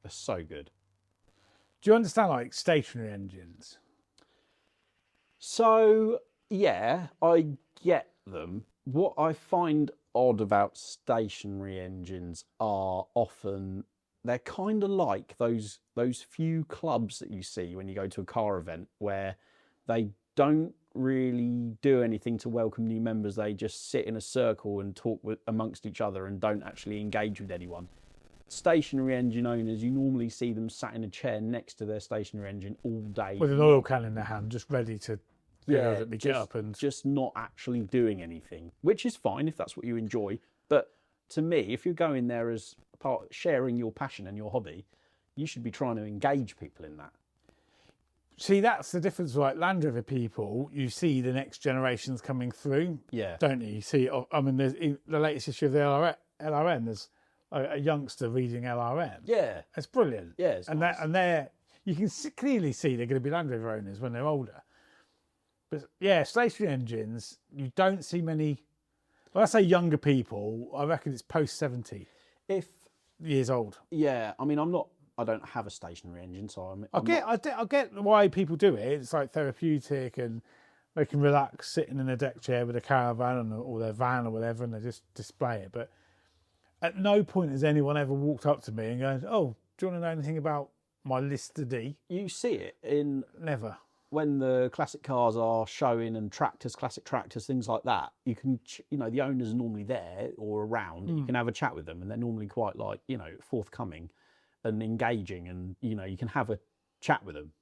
They're so good. Do you understand, like, stationary engines? So, yeah, I get them. What I find odd about stationary engines are often, they're kind of like those few clubs that you see when you go to a car event where they don't really do anything to welcome new members. They just sit in a circle and talk amongst each other and don't actually engage with anyone. Stationary engine owners, you normally see them sat in a chair next to their stationary engine all day. With an oil can in their hand, just ready to get up and... just not actually doing anything, which is fine if that's what you enjoy. But to me, if you're going there as part sharing your passion and your hobby, you should be trying to engage people in that. See, that's the difference. Like Land Rover people, you see the next generations coming through, Yeah. don't you? You see, I mean, there's in the latest issue of the LRM, there's a youngster reading LRM. Yeah. It's brilliant. Yeah, it's and nice. they're you can clearly see they're going to be Land Rover owners when they're older. But yeah, stationary engines, you don't see many. When I say younger people, I reckon it's post 70 years old. Yeah, I mean, I don't have a stationary engine, so I get why people do it. It's like therapeutic, and they can relax sitting in a deck chair with a caravan or their van or whatever, and they just display it. But at no point has anyone ever walked up to me and goes, "Oh, do you want to know anything about my Lister D?" you see it in Never. when the classic cars are showing and tractors, classic tractors, things like that. You can, the owners are normally there or around. You can have a chat with them, and they're normally quite forthcoming and engaging, and you can have a chat with them.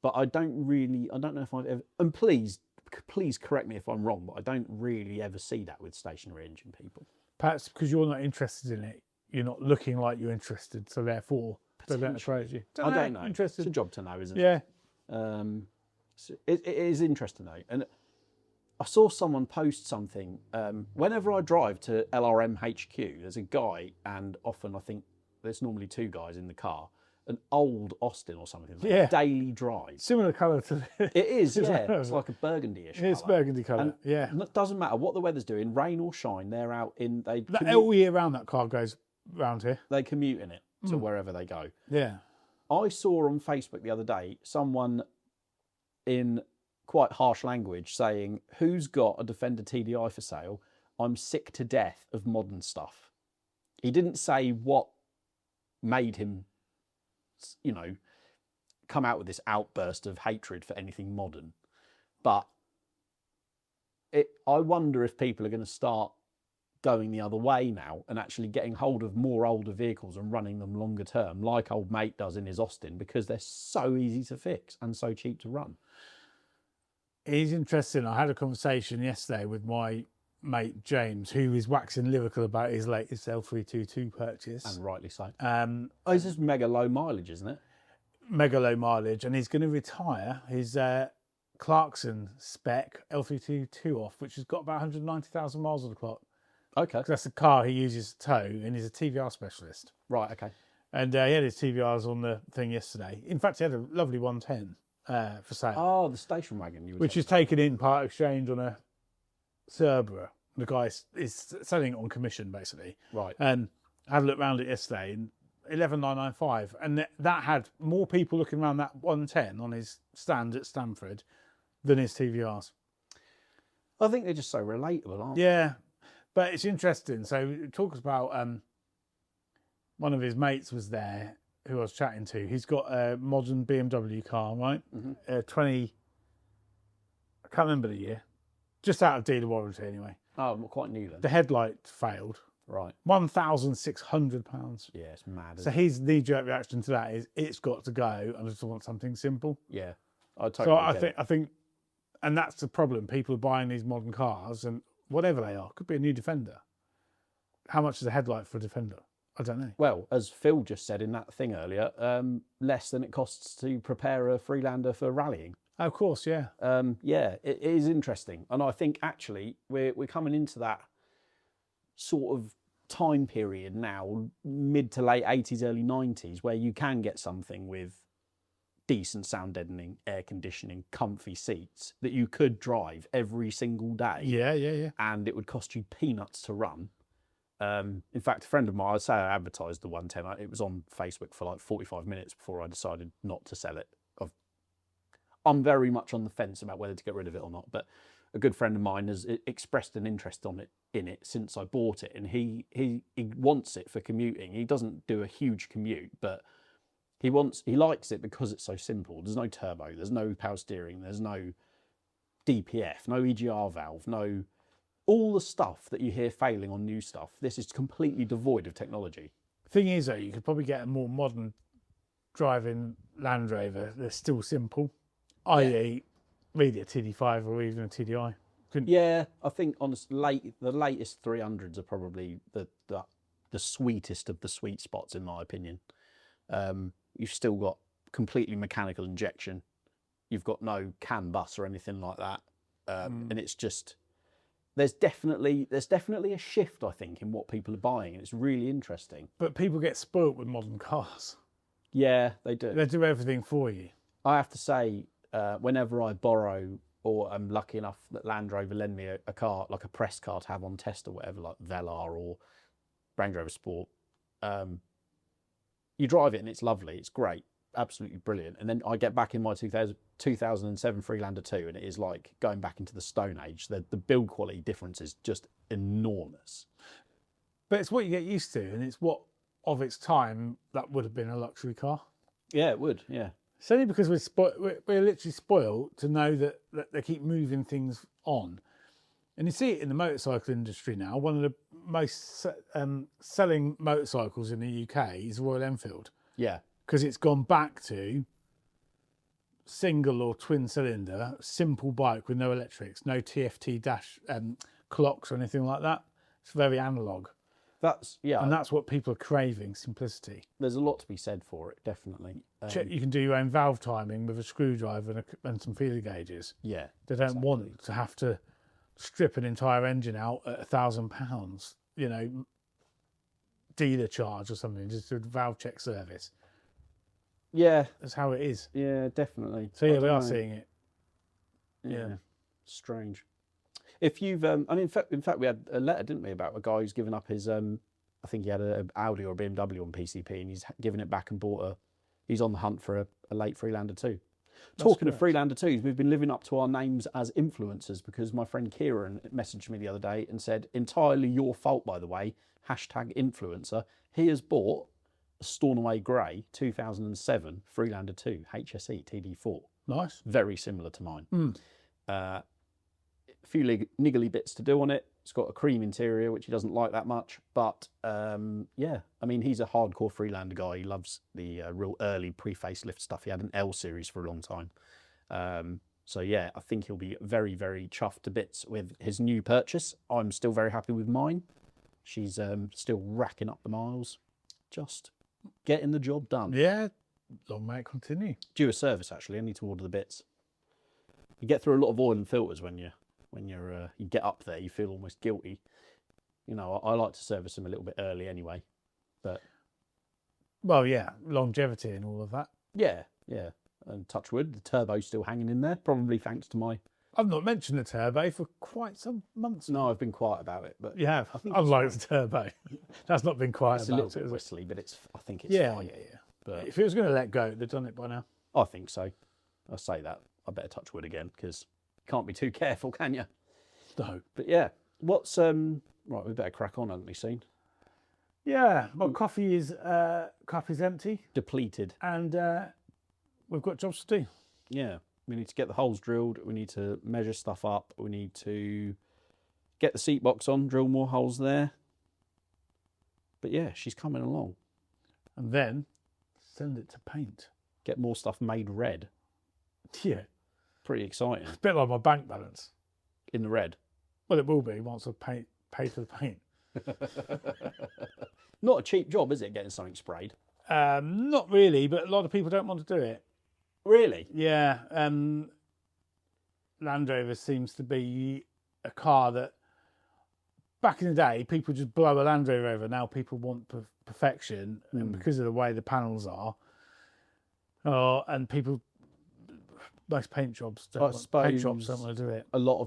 But I don't know if I've ever, and please correct me if I'm wrong, but I don't really ever see that with stationary engine people. Perhaps because you're not interested in it, you're not looking like you're interested, so therefore they don't approach you. I don't know. Interested. It's a job to know, isn't it? Yeah. So it is interesting though, and I saw someone post something. Whenever I drive to LRM HQ, there's a guy, and often I think there's normally two guys in the car. An old Austin or something, daily drive. Similar colour to It is, yeah. It's like a burgundy-ish It's colour. burgundy colour, yeah. And it doesn't matter what the weather's doing, rain or shine, they're out in. All year round that car goes round here. They commute in it to wherever they go. Yeah. I saw on Facebook the other day someone in quite harsh language saying, "Who's got a Defender TDI for sale? I'm sick to death of modern stuff." He didn't say what made him, come out with this outburst of hatred for anything modern. But I wonder if people are going to start going the other way now and actually getting hold of more older vehicles and running them longer term, like old mate does in his Austin, because they're so easy to fix and so cheap to run. It is interesting. I had a conversation yesterday with my mate James, who is waxing lyrical about his latest L322 purchase. And rightly so. It's just mega low mileage, isn't it? Mega low mileage, and he's going to retire his Clarkson spec L322 off, which has got about 190,000 miles on the clock. Okay. That's the car he uses to tow, and he's a TVR specialist. Right, okay. And he had his TVRs on the thing yesterday. In fact, he had a lovely 110 for sale. Oh, the station wagon. Which is taken in part exchange on a Cerberus. The guy is selling it on commission, basically. Right. And I had a look around it yesterday, and 11,995, and that had more people looking around that 110 on his stand at Stamford than his TVRs. I think they're just so relatable, aren't they? Yeah, but it's interesting. So it talks about one of his mates was there who I was chatting to. He's got a modern BMW car, right? 20, I can't remember the year. Just out of dealer warranty anyway. Oh, quite new then. The headlight failed. Right. £1,600. Yeah, it's mad. So his knee-jerk reaction to that is, it's got to go. I just want something simple. Yeah, I totally I think, and that's the problem. People are buying these modern cars, and whatever they are, could be a new Defender. How much is a headlight for a Defender? I don't know. Well, as Phil just said in that thing earlier, less than it costs to prepare a Freelander for rallying. Oh, of course, yeah. Yeah, it is interesting, and I think actually we're coming into that sort of time period now, mid to late 80s, early 90s, where you can get something with decent sound deadening, air conditioning, comfy seats that you could drive every single day. Yeah. And it would cost you peanuts to run. In fact, a friend of mine, I'd say I advertised the 110. It was on Facebook for like 45 minutes before I decided not to sell it. I'm very much on the fence about whether to get rid of it or not, but a good friend of mine has expressed an interest in it since I bought it, and he wants it for commuting. He doesn't do a huge commute, but he likes it because it's so simple. There's no turbo, there's no power steering, there's no DPF, no EGR valve, no all the stuff that you hear failing on new stuff. This is completely devoid of technology. Thing is, though, you could probably get a more modern driving Land Rover that's still simple, i.e. really a TD5 or even a TDI. Yeah, I think the latest 300s are probably the sweetest of the sweet spots, in my opinion. You've still got completely mechanical injection. You've got no CAN bus or anything like that. And it's just, there's definitely a shift, I think, in what people are buying, and it's really interesting. But people get spoilt with modern cars. Yeah, they do. They do everything for you. I have to say, whenever I borrow, or I'm lucky enough that Land Rover lend me a car, like a press car to have on test or whatever, like Velar or Range Rover Sport, you drive it and it's lovely, it's great, absolutely brilliant. And then I get back in my 2007 Freelander 2 and it is like going back into the Stone Age. The build quality difference is just enormous. But it's what you get used to, and it's what, of its time, that would have been a luxury car. Yeah, it would, yeah. It's only because we're literally spoiled to know that they keep moving things on. And you see it in the motorcycle industry now. One of the most selling motorcycles in the UK is Royal Enfield. Yeah. Because it's gone back to single or twin cylinder, simple bike with no electrics, no TFT dash clocks or anything like that. It's very analogue. And that's what people are craving, simplicity. There's a lot to be said for it, definitely. You can do your own valve timing with a screwdriver and some feeler gauges. Yeah. They don't want to have to strip an entire engine out at £1,000, dealer charge or something, just a valve check service. Yeah. That's how it is. Yeah, definitely. So yeah, we are seeing it. Yeah. Strange. If you've, in fact, we had a letter, didn't we, about a guy who's given up his, I think he had an Audi or a BMW on PCP, and he's given it back and he's on the hunt for a late Freelander 2. Talking of Freelander 2s, we've been living up to our names as influencers, because my friend Kieran messaged me the other day and said, entirely your fault, by the way, #influencer. He has bought a Stornoway Grey 2007 Freelander 2 HSE TD4. Nice. Very similar to mine. A few niggly bits to do on it. It's got a cream interior, which he doesn't like that much. But yeah, I mean, he's a hardcore Freelander guy. He loves the real early pre-facelift stuff. He had an L series for a long time. So yeah, I think he'll be very, very chuffed to bits with his new purchase. I'm still very happy with mine. She's still racking up the miles, just getting the job done. Yeah, long may it continue. Due a service, actually. I need to order the bits. You get through a lot of oil and filters when you get up there. You feel almost guilty. I like to service them a little bit early anyway. But well, yeah, longevity and all of that. Yeah. And touch wood, the turbo's still hanging in there, probably thanks to my I've not mentioned the turbo for quite some months. No, I've been quiet about it, but You have, I think unlike the turbo. That's not been quiet it's a about little it, bit is it? whistly, but I think it's Yeah, fine. yeah. But If it was going to let go, they'd done it by now. I think so. I say that. I better touch wood again because you can't be too careful, can you? No. But yeah, what's right? We better crack on, haven't we? Seen Yeah, my coffee is cup is empty, depleted. and we've got jobs to do. Yeah, we need to get the holes drilled. We need to measure stuff up. We need to get the seat box on, drill more holes there. But yeah, she's coming along. And then send it to paint. Get more stuff made red. Yeah, Pretty exciting. it's a bit like my bank balance. In the red. Well, it will be once I pay for the paint. Not a cheap job, is it, getting something sprayed? Not really, but a lot of people don't want to do it. Really? Yeah, Land Rover seems to be a car that back in the day people just blow a Land Rover over. Now people want perfection, and because of the way the panels are, and people, most paint shops don't want to do it. A lot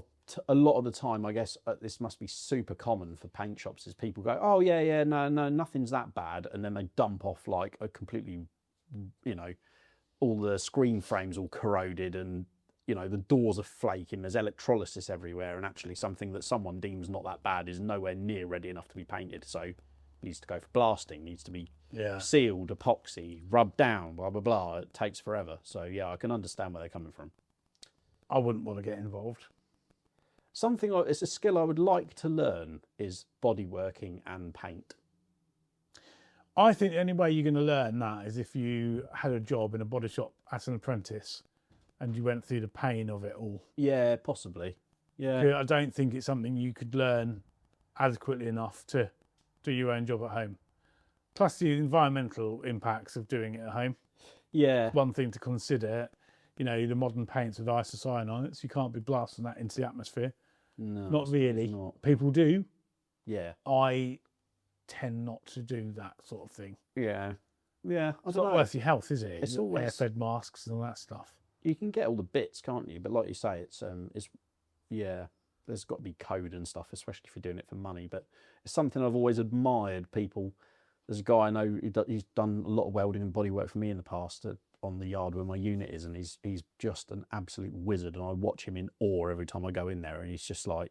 of the time, I guess this must be super common for paint shops. Is people go, oh yeah, no, nothing's that bad, and then they dump off like a completely, all the screen frames all corroded, and the doors are flaking. There's electrolysis everywhere, and actually something that someone deems not that bad is nowhere near ready enough to be painted. So it needs to go for blasting, needs to be sealed, epoxy, rubbed down, blah blah blah. It takes forever. So yeah, I can understand where they're coming from. I wouldn't want to get involved. It's a skill I would like to learn is bodyworking and paint. I think the only way you're going to learn that is if you had a job in a body shop as an apprentice and you went through the pain of it all. Yeah, possibly. Yeah. I don't think it's something you could learn adequately enough to do your own job at home. Plus the environmental impacts of doing it at home. Yeah. One thing to consider, the modern paints with isocyanates, you can't be blasting that into the atmosphere. No. Not really. Not. People do. Yeah. I tend not to do that sort of thing. Yeah. Yeah. It's not worth your health, is it? It's always air-fed masks and all that stuff. You can get all the bits, can't you? But like you say, it's there's got to be code and stuff, especially if you're doing it for money. But it's something I've always admired. People, there's a guy I know he's done a lot of welding and bodywork for me in the past on the yard where my unit is, and he's just an absolute wizard, and I watch him in awe every time I go in there, and he's just like,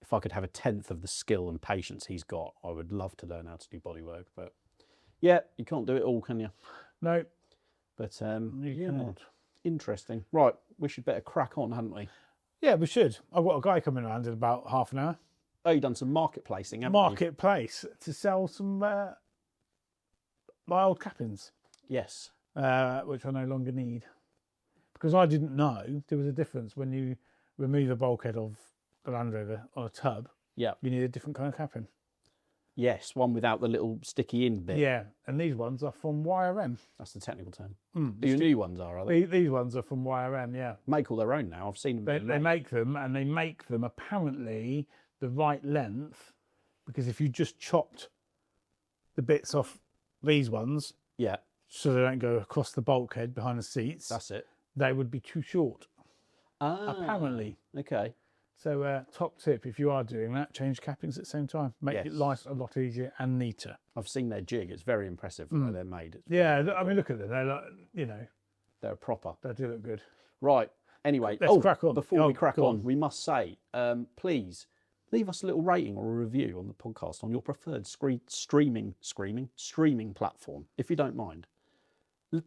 if I could have a tenth of the skill and patience he's got, I would love to learn how to do bodywork. But yeah, you can't do it all, can you? No. But you cannot. Interesting. Right, we should better crack on, hadn't we? Yeah, we should. I've got a guy coming around in about half an hour. Oh, you've done some marketplacing, haven't you? Marketplace to sell some my old cappings. Yes. Which I no longer need. Because I didn't know there was a difference when you remove a bulkhead of the Land Rover on a tub. Yeah. You need a different kind of capping. Yes, one without the little sticky in bit. Yeah, and these ones are from YRM. That's the technical term. Your new ones are they? These ones are from YRM, yeah. Make all their own now. I've seen them. They make them, and they make them apparently the right length, because if you just chopped the bits off these ones, yeah, so they don't go across the bulkhead behind the seats, that's it. They would be too short. Apparently. Okay. So top tip, if you are doing that, change cappings at the same time. Make it life a lot easier and neater. I've seen their jig. It's very impressive the way they're made. Yeah, I mean, look at them. They're like, they're proper. They do look good. Right. Anyway, let's crack on. Before we crack on, we must say, please leave us a little rating or a review on the podcast on your preferred streaming platform, if you don't mind.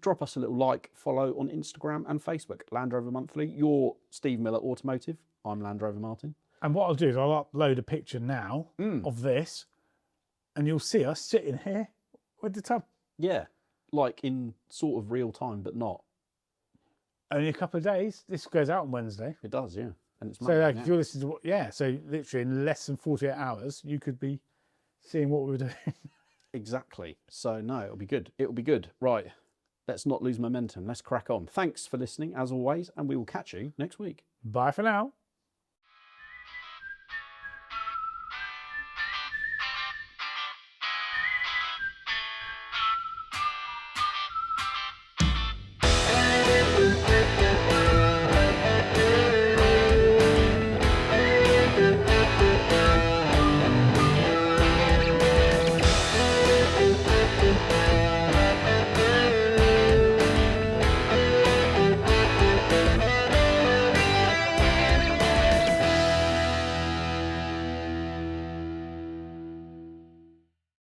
Drop us a little like, follow on Instagram and Facebook, Land Rover Monthly. You're Steve Miller Automotive. I'm Land Rover Martin. And what I'll do is I'll upload a picture now of this, and you'll see us sitting here with the tub. Yeah, like in sort of real time, but not. Only a couple of days. This goes out on Wednesday. It does, yeah. And it's so if you're listening to so literally in less than 48 hours, you could be seeing what we were doing. Exactly. So no, it'll be good. It'll be good. Right. Let's not lose momentum. Let's crack on. Thanks for listening, as always, and we will catch you next week. Bye for now.